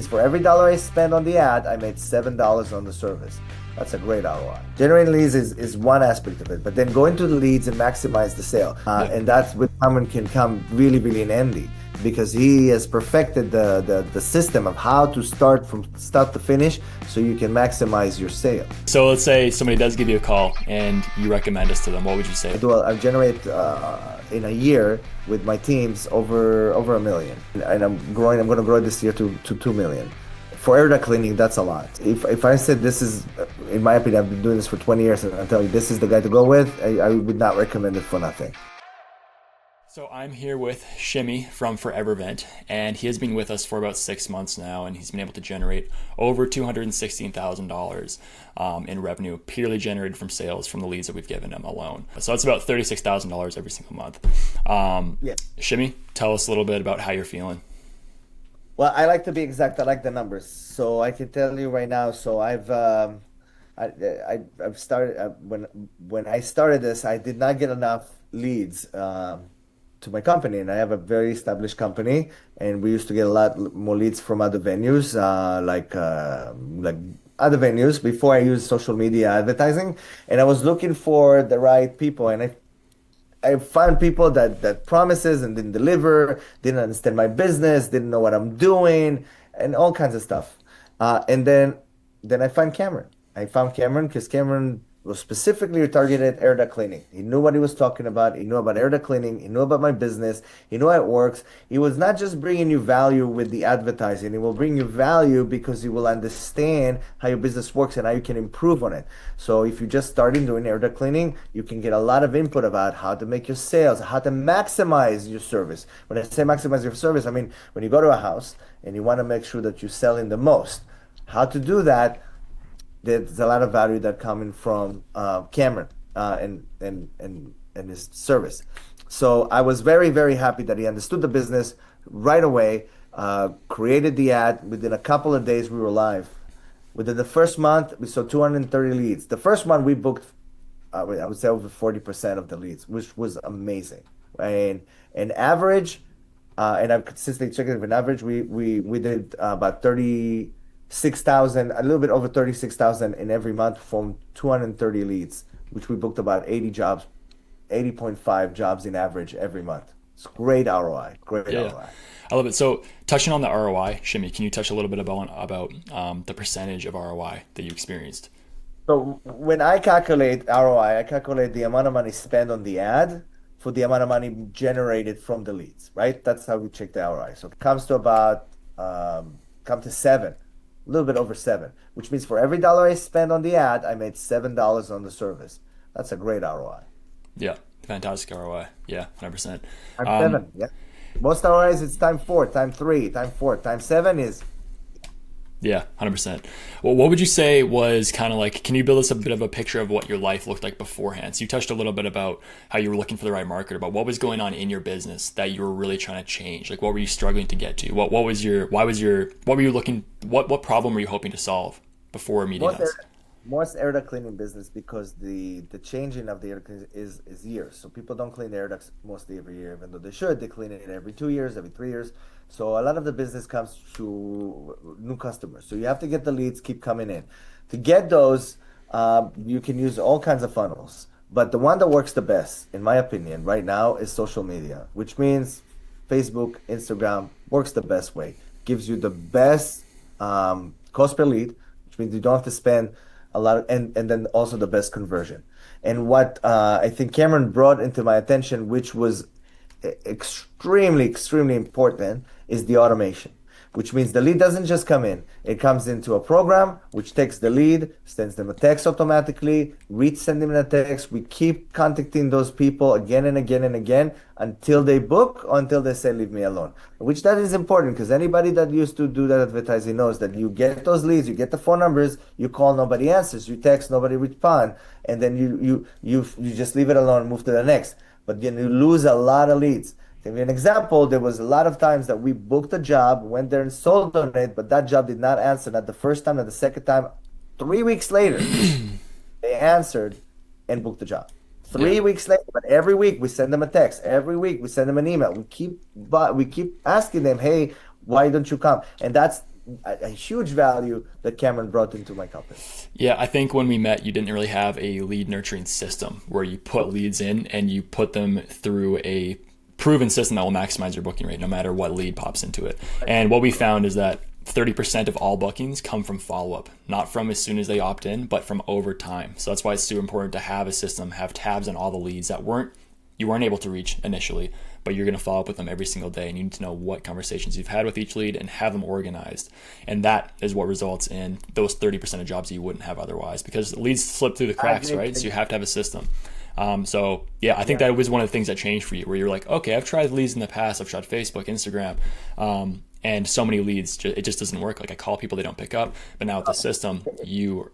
means for every dollar I spend on the ad, I made $7 on the service. That's a great ROI. Generating leads is one aspect of it, but then go into the leads and maximize the sale. And that's where someone can come really, really in handy because he has perfected the system of how to start from start to finish so you can maximize your sale. So let's say somebody does give you a call and you recommend us to them. What would you say? I generate in a year with my teams over $1 million, and I'm going to grow this year to 2 million. For air duct cleaning, that's a lot. If I said this is, in my opinion, I've been doing this for 20 years, and I tell you this is the guy to go with, I would not recommend it for nothing. So I'm here with Shimi from Forever Vent, and he has been with us for about 6 months now, and he's been able to generate over $216,000 in revenue purely generated from sales from the leads that we've given him alone. So that's about $36,000 every single month. Yeah. Shimi, tell us a little bit about how you're feeling. Well, I like to be exact. I like the numbers, so I can tell you right now. So I've started when I started this, I did not get enough leads to my company, and I have a very established company, and we used to get a lot more leads from other venues, like other venues before I used social media advertising, and I was looking for the right people, and I found people that promises and didn't deliver, didn't understand my business, didn't know what I'm doing, and all kinds of stuff. And then I found Cameron. I found Cameron because Cameron was specifically targeted at air duct cleaning. He knew what he was talking about. He knew about air duct cleaning. He knew about my business. He knew how it works. He was not just bringing you value with the advertising. He will bring you value because he will understand how your business works and how you can improve on it. So if you just started doing air duct cleaning, you can get a lot of input about how to make your sales, how to maximize your service. When I say maximize your service, I mean when you go to a house and you want to make sure that you're selling the most. How to do that? There's a lot of value that coming from Cameron and his service. So I was very, very happy that he understood the business right away, created the ad. Within a couple of days, we were live. Within the first month, we saw 230 leads. The first month we booked, I would say over 40% of the leads, which was amazing. And an average, and I've consistently checked it, an average, we did about 36,000, a little bit over 36,000 in every month from 230 leads, which we booked about 80 jobs, 80.5 jobs in average every month. It's great ROI, great Yeah, ROI. I love it. So touching on the ROI, Shimi, can you touch a little bit about the percentage of ROI that you experienced? So when I calculate ROI, I calculate the amount of money spent on the ad for the amount of money generated from the leads, right? That's how we check the ROI. So it comes to about, come to 7. A little bit over 7, which means for every dollar I spend on the ad, I made $7 on the service. That's a great ROI. Yeah, fantastic ROI. Yeah, 100%. Time 7, yeah. Most ROIs, it's time 4, time 3, time 4. Time 7 is Yeah, 100%. Well, what would you say was kind of like, can you build us a bit of a picture of what your life looked like beforehand? So you touched a little bit about how you were looking for the right market, about what was going on in your business that you were really trying to change. Like, what were you struggling to get to? What were you looking, what problem were you hoping to solve before meeting most us? most air duct cleaning business because the changing of the air duct is years. So people don't clean the air ducts mostly every year, even though they should. They clean it every 2 years, every 3 years. So a lot of the business comes to new customers. So you have to get the leads keep coming in. To get those, you can use all kinds of funnels. But the one that works the best, in my opinion, right now is social media, which means Facebook, Instagram works the best way. Gives you the best cost per lead, which means you don't have to spend a lot, and then also the best conversion. And what I think Cameron brought into my attention, which was extremely, extremely important, is the automation, which means the lead doesn't just come in. It comes into a program, which takes the lead, sends them a text automatically, send them a text. We keep contacting those people again and again and again until they book or until they say, leave me alone. Which that is important because anybody that used to do that advertising knows that you get those leads, you get the phone numbers, you call, nobody answers, you text, nobody responds, and then you just leave it alone and move to the next. But then you lose a lot of leads. To give you an example, there was a lot of times that we booked a job, went there and sold on it, but that job did not answer, not the first time, not the second time. 3 weeks later, they answered and booked the job. Yeah. 3 weeks later, but every week we send them a text. Every week we send them an email. We keep asking them, hey, why don't you come? And a huge value that Cameron brought into my company. Yeah, I think when we met, you didn't really have a lead nurturing system where you put leads in and you put them through a proven system that will maximize your booking rate no matter what lead pops into it. And what we found is that 30% of all bookings come from follow up, not from as soon as they opt in, but from over time. So that's why it's super important to have a system, have tabs on all the leads that you weren't able to reach initially, but you're going to follow up with them every single day, and you need to know what conversations you've had with each lead and have them organized. And that is what results in those 30% of jobs that you wouldn't have otherwise, because leads slip through the cracks, right? So you have to have a system. So yeah, I think that was one of the things that changed for you, where you're like, okay, I've tried leads in the past. I've tried Facebook, Instagram, and so many leads, it just doesn't work. Like I call people, they don't pick up. But now with the system, you're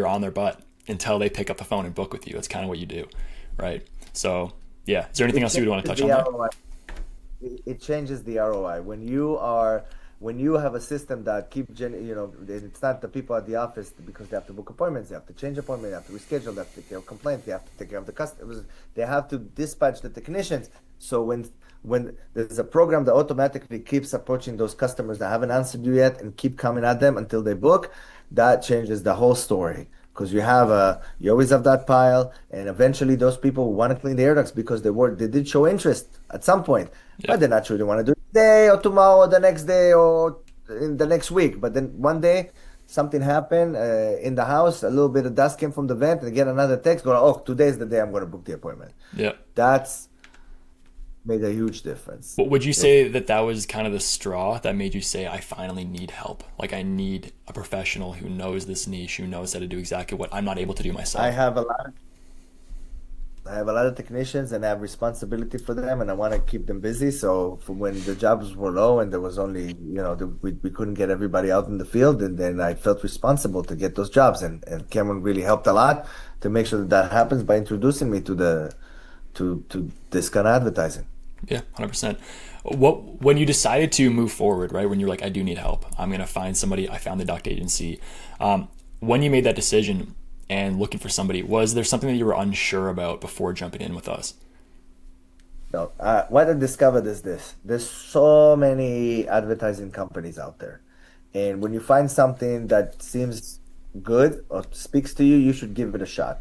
on their butt until they pick up the phone and book with you. That's kind of what you do, right? So yeah, is there anything else you would want to touch on there? It changes the ROI when you have a system that it's not the people at the office because they have to book appointments, they have to change appointments, they have to reschedule, they have to take care of complaints, they have to take care of the customers, they have to dispatch the technicians. So when there's a program that automatically keeps approaching those customers that haven't answered you yet and keep coming at them until they book, that changes the whole story. Because you always have that pile, and eventually those people want to clean the air ducts because they did show interest at some point, Yeah. but they naturally want to do it today or tomorrow or the next day or in the next week. But then one day something happened in the house, a little bit of dust came from the vent, and they get another text going, "Oh, today's the day I'm going to book the appointment." Yeah. That's made a huge difference. But would you say that that was kind of the straw that made you say, I finally need help? Like I need a professional who knows this niche, who knows how to do exactly what I'm not able to do I myself. have a lot of I have a lot of technicians and I have responsibility for them and I want to keep them busy. So for when the jobs were low and there was only, we couldn't get everybody out in the field, and then I felt responsible to get those jobs. And Cameron really helped a lot to make sure that that happens by introducing me to this kind of advertising. Yeah, 100%. When you decided to move forward, right? When you're like, I do need help. I'm going to find somebody. I found the Duct agency. When you made that decision and looking for somebody, was there something that you were unsure about before jumping in with us? No, what I discovered is this. There's so many advertising companies out there. And when you find something that seems good or speaks to you, you should give it a shot.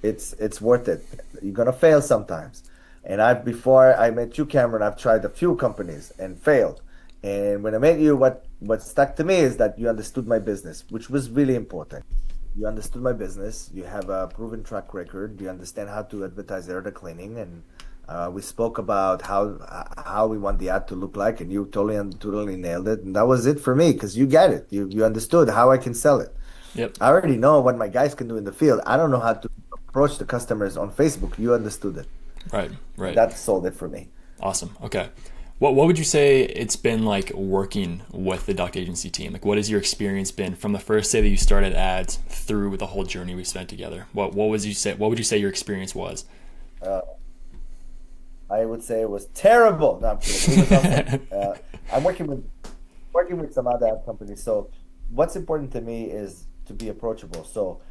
It's worth it. You're gonna fail sometimes. And before I met you, Cameron, I've tried a few companies and failed. And when I met you, what stuck to me is that you understood my business, which was really important. You understood my business. You have a proven track record. You understand how to advertise air cleaning, and we spoke about how we want the ad to look like, and you totally nailed it. And that was it for me because you get it. You understood how I can sell it. Yep. I already know what my guys can do in the field. I don't know how to approach the customers on Facebook. You understood it. Right. Right. That sold it for me. Awesome. Okay. What would you say it's been like working with the Duct agency team? Like, what has your experience been from the first day that you started ads through the whole journey we spent together? What would you say your experience was? Uh, I would say it was terrible. No, I'm kidding. It was awesome. I'm working with some other ad companies. So what's important to me is to be approachable. So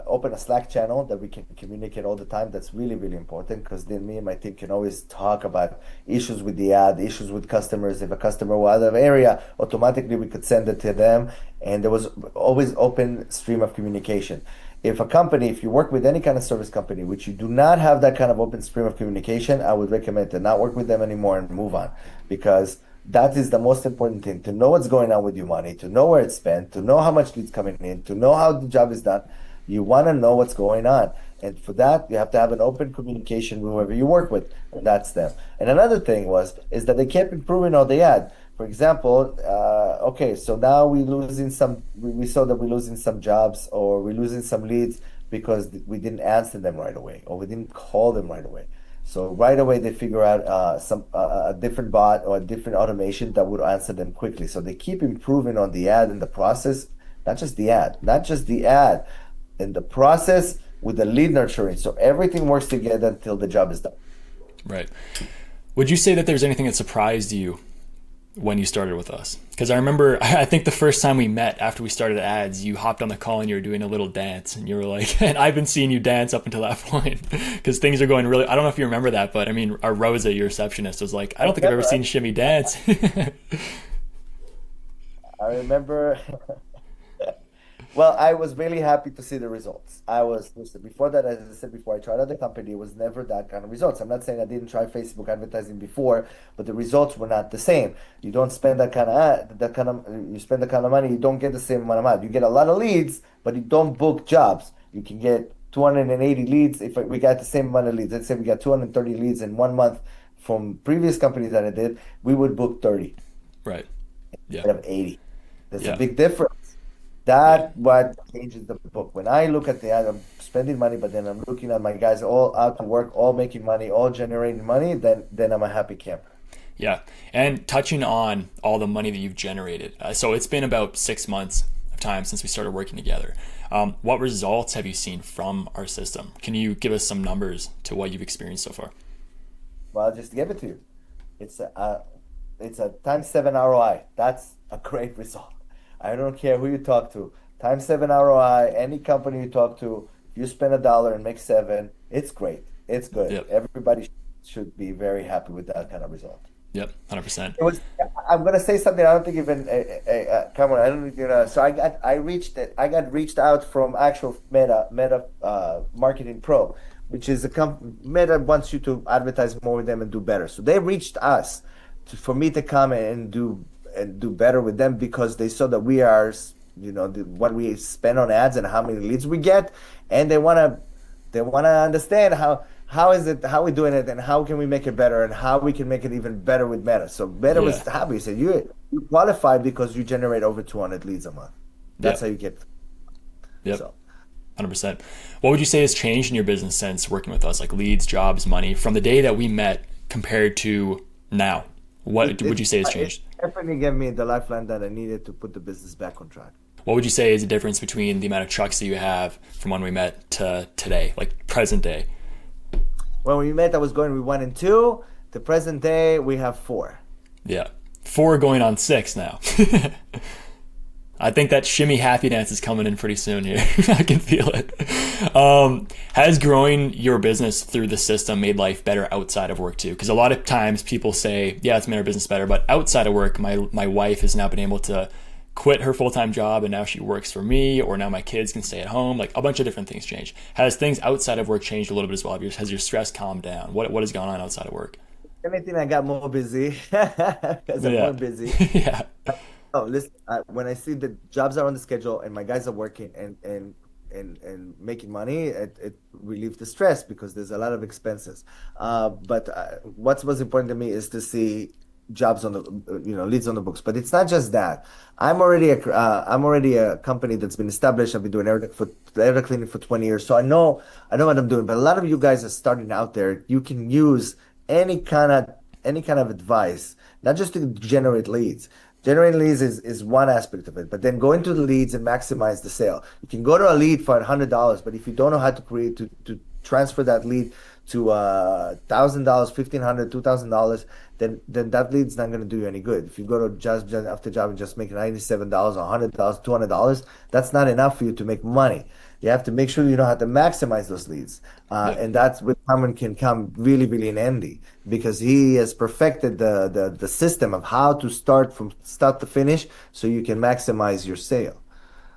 open a Slack channel that we can communicate all the time. That's really, really important because then me and my team can always talk about issues with the ad, issues with customers. If a customer was out of area, automatically we could send it to them. And there was always open stream of communication. If you work with any kind of service company, which you do not have that kind of open stream of communication, I would recommend to not work with them anymore and move on, because that is the most important thing, to know what's going on with your money, to know where it's spent, to know how much leads coming in, to know how the job is done. You want to know what's going on. And for that, you have to have an open communication with whoever you work with. And that's them. And another thing is that they kept improving all they had. For example, okay, so now we saw that we're losing some jobs or we're losing some leads because we didn't answer them right away or we didn't call them right away. So right away they figure out a different bot or a different automation that would answer them quickly. So they keep improving on the ad and the process, not just the ad, and the process with the lead nurturing. So everything works together until the job is done. Right. Would you say that there's anything that surprised you when you started with us? Because I remember, I think the first time we met after we started ads, you hopped on the call and you were doing a little dance, and you were like, and I've been seeing you dance up until that point because things are going really, I don't know if you remember that, but I mean, our Rosa, your receptionist, was like, I don't think I've ever seen Shimi dance. I remember. Well, I was really happy to see the results. Listen, before that, as I said before, I tried other company. It was never that kind of results. I'm not saying I didn't try Facebook advertising before, but the results were not the same. You don't spend you spend that kind of money, you don't get the same amount of money. You get a lot of leads, but you don't book jobs. You can get 280 leads if we got the same amount of leads. Let's say we got 230 leads in 1 month from previous companies that I did, we would book 30 Right. Yeah. instead of 80. There's a Yeah. big difference. Yeah. That what changes the book. When I look at the ad, I'm spending money, but then I'm looking at my guys all out to work, all making money, all generating money, then I'm a happy camper. Yeah. And touching on all the money that you've generated. So it's been about 6 months of time since we started working together. What results have you seen from our system? Can you give us some numbers to what you've experienced so far? Well, I'll just give it to you. It's a times seven ROI. That's a great result. I don't care who you talk to. Times seven ROI, any company you talk to, if you spend $1 and make seven, it's great. It's good. Yep. Everybody should be very happy with that kind of result. Yep. 100%. It was. I'm gonna say something. I don't think even. Come on. I don't think you know. So I got reached out from actual Meta Marketing Pro, which is a Meta wants you to advertise more with them and do better. So they reached us for me to come and do better with them because they saw that we are, what we spend on ads and how many leads we get, and they wanna understand how we doing it and how can we make it better and how we can make it even better with Meta. So Meta was Yeah. happy. He said you qualify because you generate over 200 leads a month. That's how Yep. you get. Yep. So 100%. What would you say has changed in your business since working with us, like leads, jobs, money, from the day that we met compared to now? it What it, would you say has it changed? definitely gave me the lifeline that I needed to put the business back on track. What would you say is the difference between the amount of trucks that you have from when we met to today, like present day? When we met, I was going with one and two. The present day, we have four. Yeah. Four going on six now. I think that shimmy happy dance is coming in pretty soon here. I can feel it. Has growing your business through the system made life better outside of work too? Because a lot of times people say, yeah, it's made our business better, but outside of work, my wife has now been able to quit her full-time job and now she works for me, or now my kids can stay at home. Like a bunch of different things change. Has things outside of work changed a little bit as well? Has your stress calmed down? What has gone on outside of work? Anything I got more busy because I'm more Yeah. busy. Yeah. Oh, listen, when I see the jobs are on the schedule and my guys are working and making money, it relieves the stress because there's a lot of expenses. But what was important to me is to see jobs on the, leads on the books. But it's not just that. I'm already a company that's been established. I've been doing air cleaning for 20 years, so I know what I'm doing. But a lot of you guys are starting out there. You can use any kind of any kind of advice, not just to generate leads. Generating leads is one aspect of it, but then go into the leads and maximize the sale. You can go to a lead for $100, but if you don't know how to create to transfer that lead to $1,000, 1,500, $2,000, then that lead's not going to do you any good. If you go to just after job and just make $97, $100, $200, that's not enough for you to make money. You have to make sure you know how to maximize those leads, Yeah. and that's where Cameron can come really, really in handy because he has perfected the system of how to start from start to finish, so you can maximize your sale,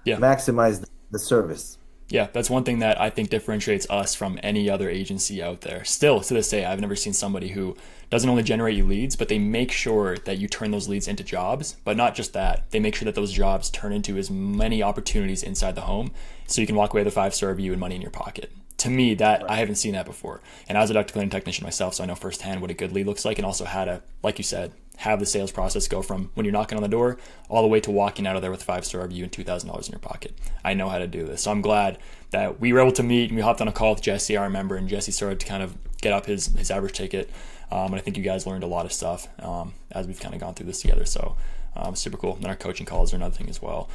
Yeah. maximize the service. Yeah, that's one thing that I think differentiates us from any other agency out there. Still, to this day, I've never seen somebody who doesn't only generate you leads, but they make sure that you turn those leads into jobs. But not just that, they make sure that those jobs turn into as many opportunities inside the home so you can walk away with a 5-star review and money in your pocket. To me, that I haven't seen that before. And I was a duct cleaning technician myself, so I know firsthand what a good lead looks like and also how to, like you said, have the sales process go from when you're knocking on the door all the way to walking out of there with a 5-star review and $2,000 in your pocket. I know how to do this. So I'm glad that we were able to meet and we hopped on a call with Jesse, I remember, and Jesse started to kind of get up his average ticket. And I think you guys learned a lot of stuff as we've kind of gone through this together. So super cool. And our coaching calls are another thing as well.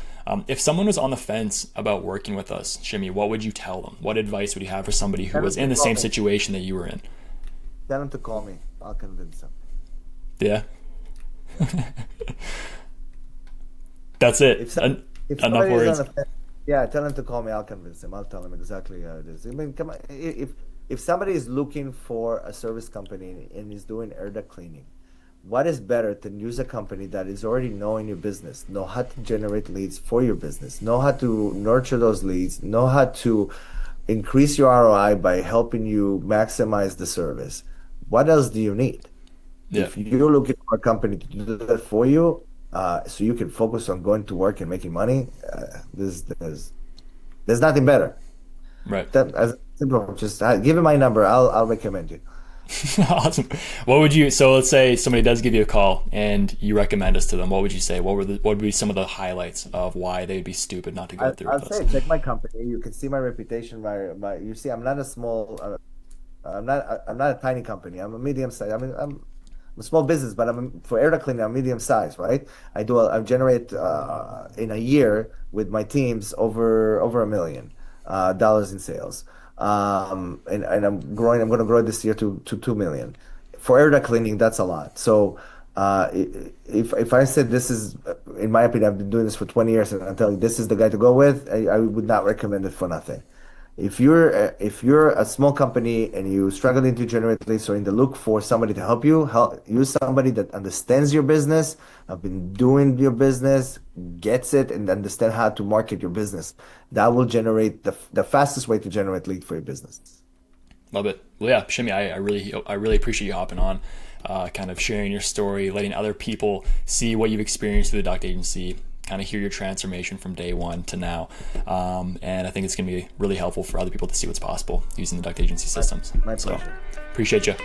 If someone was on the fence about working with us, Shimi, what would you tell them? What advice would you have for somebody who Tell him was to in the call same me. situation that you were in? Tell him to call me. I'll convince him. Yeah. That's it. If some, if Enough somebody is on words. the fence, yeah, tell him to call me. I'll convince him. I'll tell him exactly how it is. I mean, come on. If somebody is looking for a service company and is doing air duct cleaning, what is better than use a company that is already knowing your business, know how to generate leads for your business, know how to nurture those leads, know how to increase your ROI by helping you maximize the service. What else do you need? Yeah. If you're looking for a company to do that for you, so you can focus on going to work and making money, there's nothing better. Right. That as simple, just give me my number. I'll recommend you. Awesome. What would you? So let's say somebody does give you a call and you recommend us to them. What would you say? What would be some of the highlights of why they'd be stupid not to go through I'll with us? say check my company. You can see my reputation. You see, I'm not a small. I'm not a tiny company. I'm a medium size. I'm a small business, but for air duct cleaning, I'm medium size, right? I generate in a year with my teams over $1 million in sales. And I'm growing. I'm going to grow this year to 2 million. For air duct cleaning, that's a lot. So if I said this is, in my opinion, I've been doing this for 20 years, and I tell you this is the guy to go with, I would not recommend it for nothing. If you're a small company and you're struggling to generate leads or in the look for somebody to help you, use somebody that understands your business, have been doing your business, gets it, and understand how to market your business. That will generate the fastest way to generate lead for your business. Love it. Well, yeah, Shimi, I really appreciate you hopping on, kind of sharing your story, letting other people see what you've experienced through the Duct Agency, kind of hear your transformation from day one to now. And I think it's going to be really helpful for other people to see what's possible using the Duct Agency My, systems. my So pleasure. appreciate you.